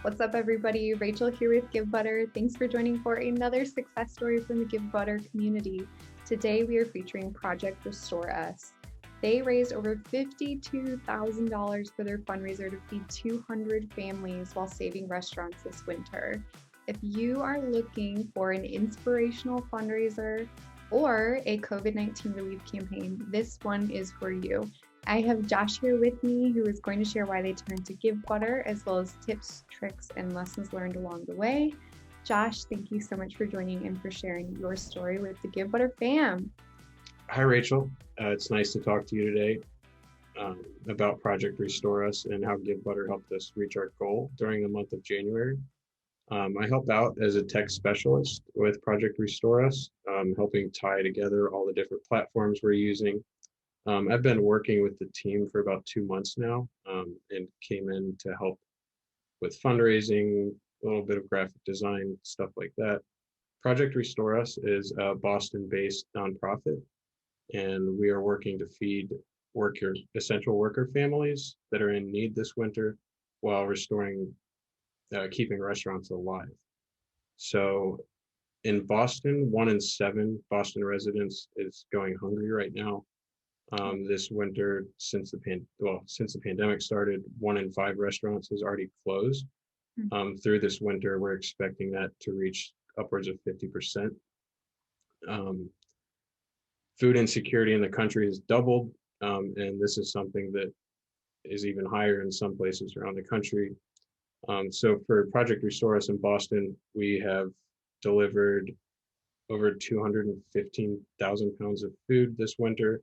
What's up, everybody? Rachel here with Givebutter. Thanks for joining for another success story from the Givebutter community. Today, we are featuring Project Restore Us. They raised over $52,000 for their fundraiser to feed 200 families while saving restaurants this winter. If you are looking for an inspirational fundraiser or a COVID-19 relief campaign, this one is for you. I have Josh here with me, who is going to share why they turned to Givebutter, as well as tips, tricks, and lessons learned along the way. Josh, thank you so much for joining and for sharing your story with the Givebutter fam. Hi, Rachel. It's nice to talk to you today about Project Restore Us and how Givebutter helped us reach our goal during the month of January. I help out as a tech specialist with Project Restore Us, helping tie together all the different platforms we're using. I've been working with the team for about 2 months now, and came in to help with fundraising, a little bit of graphic design, stuff like that. Project Restore Us is a Boston-based nonprofit, and we are working to feed essential worker families that are in need this winter while keeping restaurants alive. So in Boston, 1 in 7 Boston residents is going hungry right now. This winter, since the pandemic started, 1 in 5 restaurants has already closed. Through this winter, we're expecting that to reach upwards of 50%. Food insecurity in the country has doubled, and this is something that is even higher in some places around the country. So for Project Restore Us in Boston, we have delivered over 215,000 pounds of food this winter.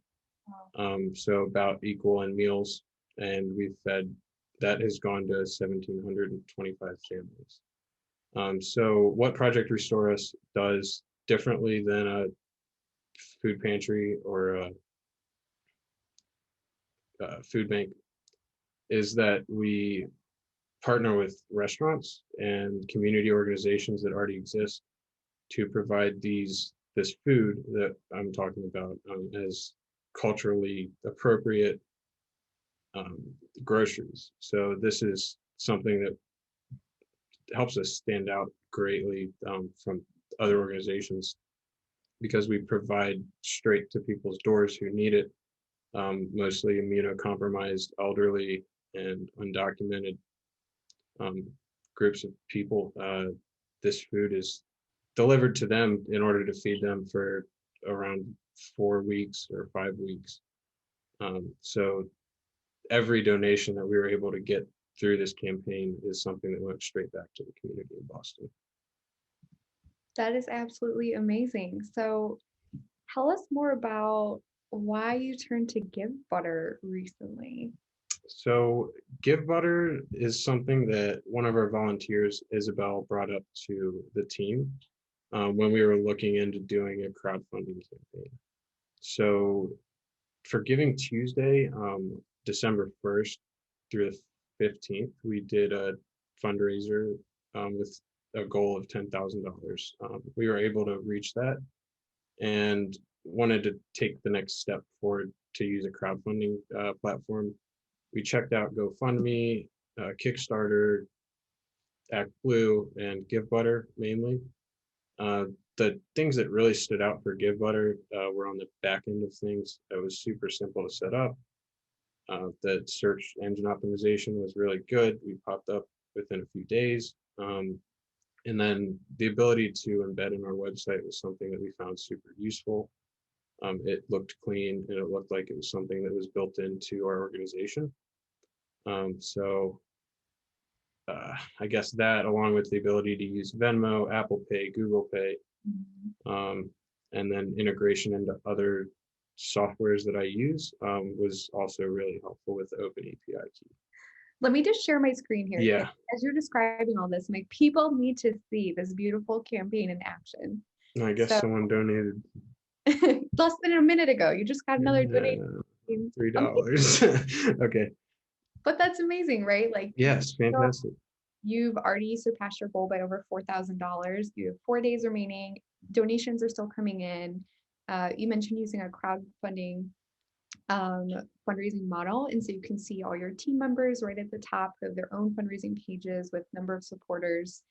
So about equal in meals, and that has gone to 1,725 families. So what Project Restore Us does differently than a food pantry or a food bank is that we partner with restaurants and community organizations that already exist to provide this food that I'm talking about as culturally appropriate groceries. So this is something that helps us stand out greatly from other organizations, because we provide straight to people's doors who need it, mostly immunocompromised, elderly, and undocumented groups of people. This food is delivered to them in order to feed them for around 4 weeks or 5 weeks. So every donation that we were able to get through this campaign is something that went straight back to the community in Boston. That is absolutely amazing. So tell us more about why you turned to Givebutter recently. So Givebutter is something that one of our volunteers, Isabel, brought up to the team when we were looking into doing a crowdfunding campaign. So for Giving Tuesday, December 1st through the 15th, we did a fundraiser with a goal of $10,000. We were able to reach that and wanted to take the next step forward to use a crowdfunding platform. We checked out GoFundMe, Kickstarter, ActBlue, and Givebutter mainly. The things that really stood out for Givebutter were on the back end of things. It was super simple to set up. The search engine optimization was really good. We popped up within a few days. And then the ability to embed in our website was something that we found super useful. It looked clean, and it looked like it was something that was built into our organization. I guess that, along with the ability to use Venmo, Apple Pay, Google Pay, and then integration into other softwares that I use, was also really helpful with the Open API key. Let me just share my screen here. Yeah. As you're describing all this, people need to see this beautiful campaign in action. I guess someone donated less than a minute ago. You just got another donation. $3. Okay. But that's amazing, right? Yes, fantastic. You've already surpassed your goal by over $4,000. You have 4 days remaining. Donations are still coming in. You mentioned using a crowdfunding um, fundraising model. And so you can see all your team members right at the top who have their own fundraising pages with number of supporters.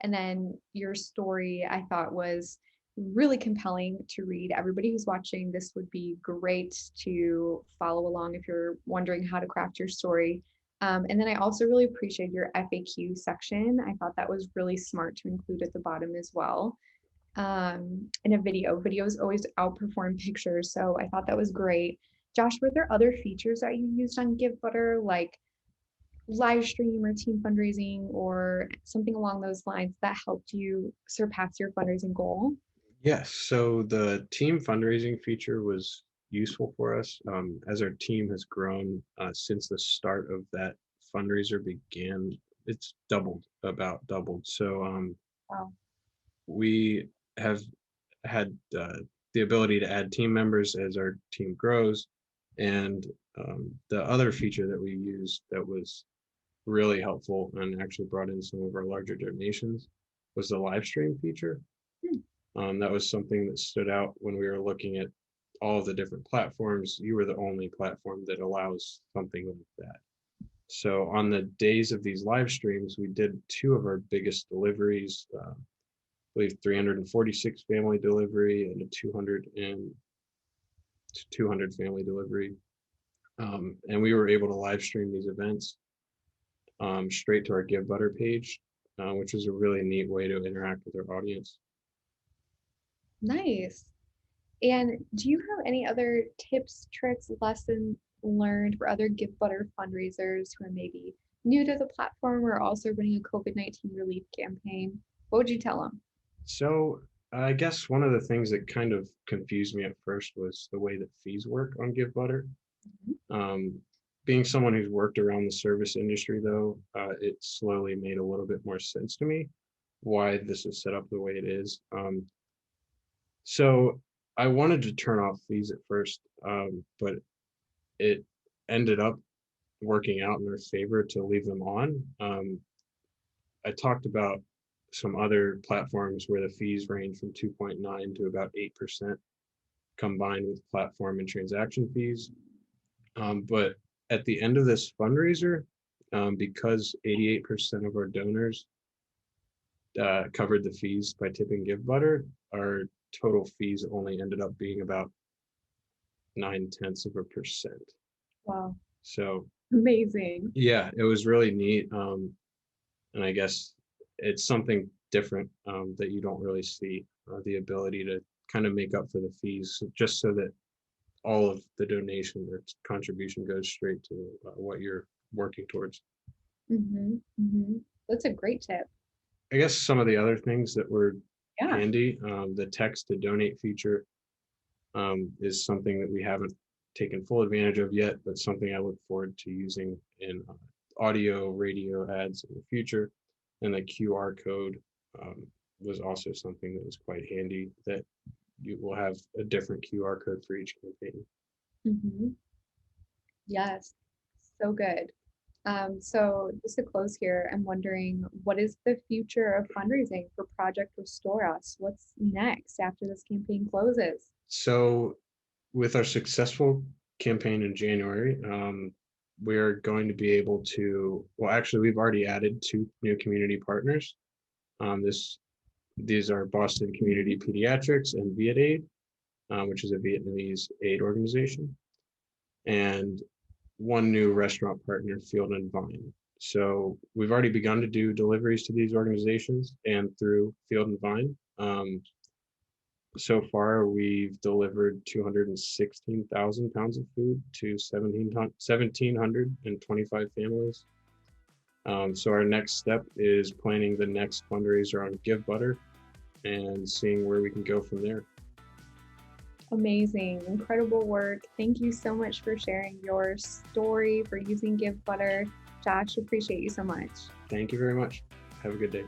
And then your story, I thought, was really compelling to read. Everybody who's watching, this would be great to follow along if you're wondering how to craft your story. And then I also really appreciate your FAQ section. I thought that was really smart to include at the bottom as well. In a videos always outperform pictures, so I thought that was great. Josh, were there other features that you used on Givebutter, like live stream or team fundraising or something along those lines that helped you surpass your fundraising goal? Yes, so the team fundraising feature was useful for us as our team has grown since the start of that fundraiser began. It's about doubled. So Wow. we have had the ability to add team members as our team grows. And the other feature that we used that was really helpful and actually brought in some of our larger donations was the live stream feature. Hmm. That was something that stood out when we were looking at all of the different platforms. You were the only platform that allows something like that. So on the days of these live streams, we did two of our biggest deliveries, I believe 346 family delivery and a 200 family delivery. And we were able to live stream these events straight to our Givebutter page, which was a really neat way to interact with our audience. Nice. And do you have any other tips, tricks, lessons learned for other Givebutter fundraisers who are maybe new to the platform or also running a COVID-19 relief campaign? What would you tell them? So I guess one of the things that kind of confused me at first was the way that fees work on Givebutter. Um, Being someone who's worked around the service industry, though, it slowly made a little bit more sense to me why this is set up the way it is. So I wanted to turn off fees at first, but it ended up working out in their favor to leave them on. I talked about some other platforms where the fees range from 2.9 to about 8% combined with platform and transaction fees. But at the end of this fundraiser, because 88% of our donors covered the fees by tipping Givebutter, our total fees only ended up being about 0.9%. Wow, So amazing. yeah, it was really neat. And I guess it's something different that you don't really see, the ability to kind of make up for the fees just so that all of the donation or contribution goes straight to what you're working towards. That's a great tip. I guess some of the other things that were Yeah. handy, the text to donate feature is something that we haven't taken full advantage of yet, but something I look forward to using in audio, radio ads in the future. And the QR code was also something that was quite handy, that you will have a different QR code for each campaign. hmm Yes, so good. So just to close here, I'm wondering what is the future of fundraising for Project Restore Us? What's next after this campaign closes? So with our successful campaign in January, we're going to be able to, well, actually, we've already added two new community partners. These are Boston Community Pediatrics and VietAid, which is a Vietnamese aid organization, and one new restaurant partner, Field and Vine. So we've already begun to do deliveries to these organizations and through Field and Vine. So far, we've delivered 216,000 pounds of food to 1,725 families. So our next step is planning the next fundraiser on Givebutter and seeing where we can go from there. Amazing, incredible work. Thank you so much for sharing your story, for using Givebutter. Josh, appreciate you so much. Thank you very much. Have a good day.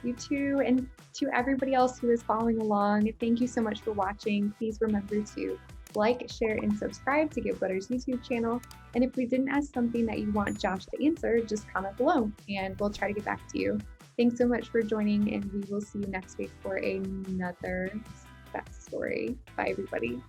You too, and to everybody else who is following along, thank you so much for watching. Please remember to like, share, and subscribe to Givebutter's YouTube channel. And if we didn't ask something that you want Josh to answer, just comment below and we'll try to get back to you. Thanks so much for joining, and we will see you next week for another success story. Bye, everybody.